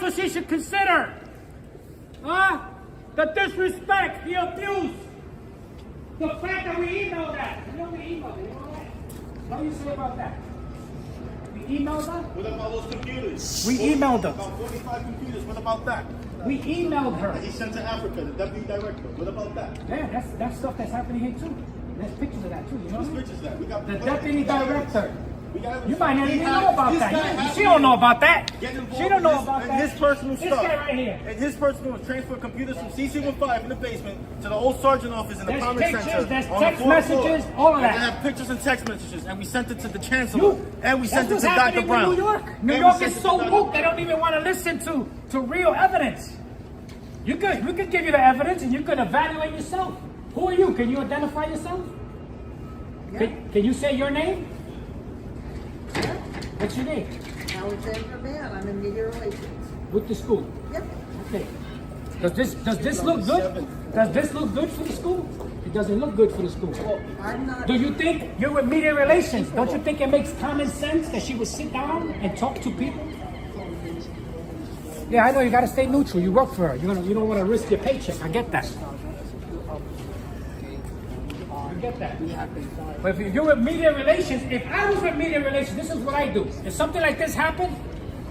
That's what she should consider. Huh? The disrespect, the abuse. The fact that we emailed that. You know we emailed it, you know that? What do you say about that? We emailed her? What about those computers? We emailed her. About 45 computers. What about that? We emailed her. He sent to Africa, the deputy director. What about that? Yeah, that's stuff that's happening here too. There's pictures of that too, you know? Whose pictures that? We got The deputy director. We got You might not even know about that. She don't know about that. She don't know about that. His personal This stuff. guy right here. And his personal was transferred computers from CC15 in the basement to the old sergeant office in the There's common pictures, center. there's on the text fourth floor. messages, all of And that. they have pictures and text messages, and we sent it to the chancellor, and we That's sent it what's to Dr. happening Brown. with New York. New And York we is sent it so to Dr. woke they don't even want to listen to real evidence. We could give you the evidence and you could evaluate yourself. Who are you? Can you identify yourself? Yeah. Can you say your name? Yeah. What's your name? Alexandra Mann, I'm in media relations. With the school. Yep. Okay. Does this look good? Does this look good for the school? It doesn't look good for the school. I'm not. Do you think you're with media relations? Don't you think it makes common sense that she would sit down and talk to people? Yeah, I know you got to stay neutral. You work for her. You don't want to risk your paycheck. I get that. I get that. But if you're with media relations, if I was with media relations, this is what I do. If something like this happened,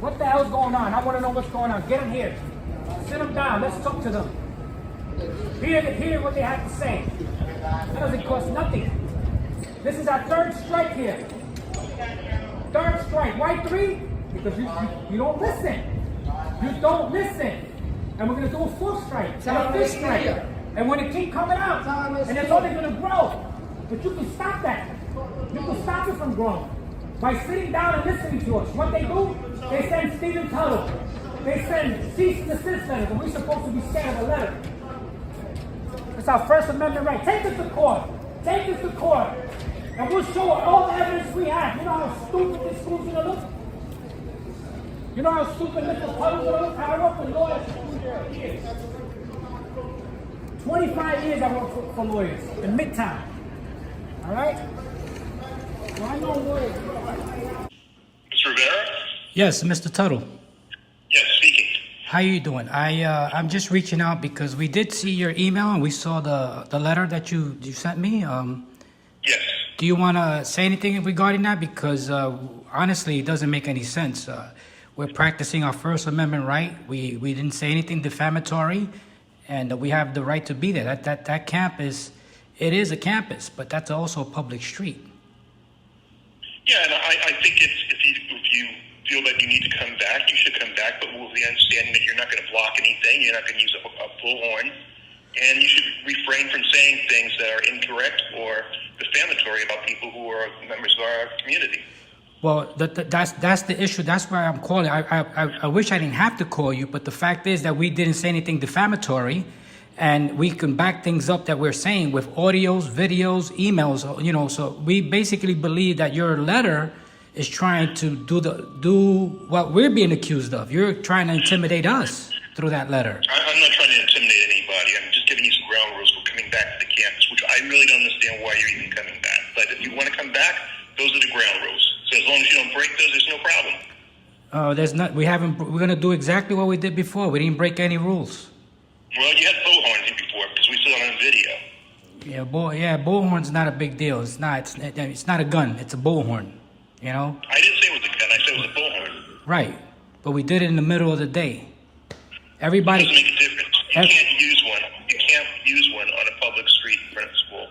what the hell's going on? I want to know what's going on. Get them here. Sit them down. Let's talk to them. Hear what they have to say. That doesn't cost nothing. This is our third strike here. Third strike. Why three? Because you don't listen. You don't listen. And we're going to do a fourth strike. And a fifth strike. And when it keep coming out, and it's only going to grow. But you can stop that. You can stop it from growing. By sitting down and listening to us. What they do, they send Stephen Tuttle. They send cease and desist letters. And we're supposed to be scared of a letter. It's our First Amendment right. Take us to court. Take us to court. And we'll show all the evidence we have. You know how stupid this school's going to look? You know how stupid Mr. Puddle's going to look? I worked with lawyers for years. 25 years I worked for lawyers in Midtown. All right? So I know lawyers. Mr. Rivera? Yes, Mr. Tuttle. Yes, speaking. How you doing? I'm just reaching out because we did see your email and we saw the letter that you sent me. Yes. Do you want to say anything regarding that? Because honestly, it doesn't make any sense. We're practicing our First Amendment right. We didn't say anything defamatory, and we have the right to be there. That campus, it is a campus, but that's also a public street. Yeah, and I think if you feel that you need to come back, you should come back, but with the understanding that you're not going to block anything, you're not going to use a bullhorn, and you should refrain from saying things that are incorrect or defamatory about people who are members of our community. Well, that's the issue. That's why I'm calling. I wish I didn't have to call you, but the fact is that we didn't say anything defamatory, and we can back things up that we're saying with audios, videos, emails. You know, so we basically believe that your letter is trying to do what we're being accused of. You're trying to intimidate us through that letter. I'm not trying to intimidate anybody. I'm just giving you some ground rules for coming back to the campus, which I really don't understand why you're even coming back. But if you want to come back, those are the ground rules. So as long as you don't break those, there's no problem. There's not. We haven't. We're gonna do exactly what we did before. We didn't break any rules. Well, you had bullhorns in before because we saw it on video. Yeah, bullhorn's not a big deal. It's not. It's not a gun. It's a bullhorn. You know. I didn't say it was a gun. I said it was a bullhorn. Right, but we did it in the middle of the day. Everybody. It doesn't make a difference. You can't use one. You can't use one on a public street in front of school.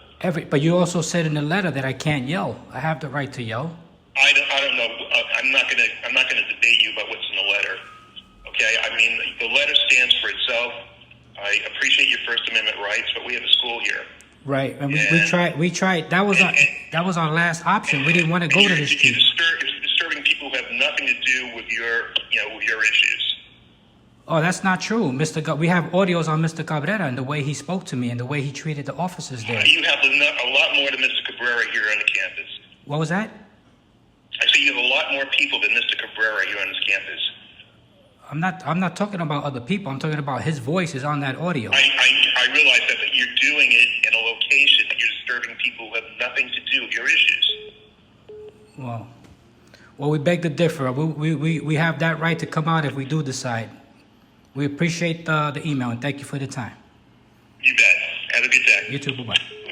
But you also said in the letter that I can't yell. I have the right to yell. I don't know. I'm not gonna debate you about what's in the letter. Okay. I mean, the letter stands for itself. I appreciate your First Amendment rights, but we have a school here. Right, and we tried. That was our last option. We didn't want to go to the street. You're disturbing people who have nothing to do with your issues. Oh, that's not true, we have audios on Mr. Cabrera and the way he spoke to me and the way he treated the officers there. You have a lot more than Mr. Cabrera here on the campus. What was that? I say you have a lot more people than Mr. Cabrera here on this campus. I'm not talking about other people. I'm talking about his voice is on that audio. I realize that, but you're doing it in a location that you're disturbing people who have nothing to do with your issues. Well, we beg to differ. We have that right to come out if we do decide. We appreciate the email and thank you for the time. You bet. Have a good day. You too. Bye-bye.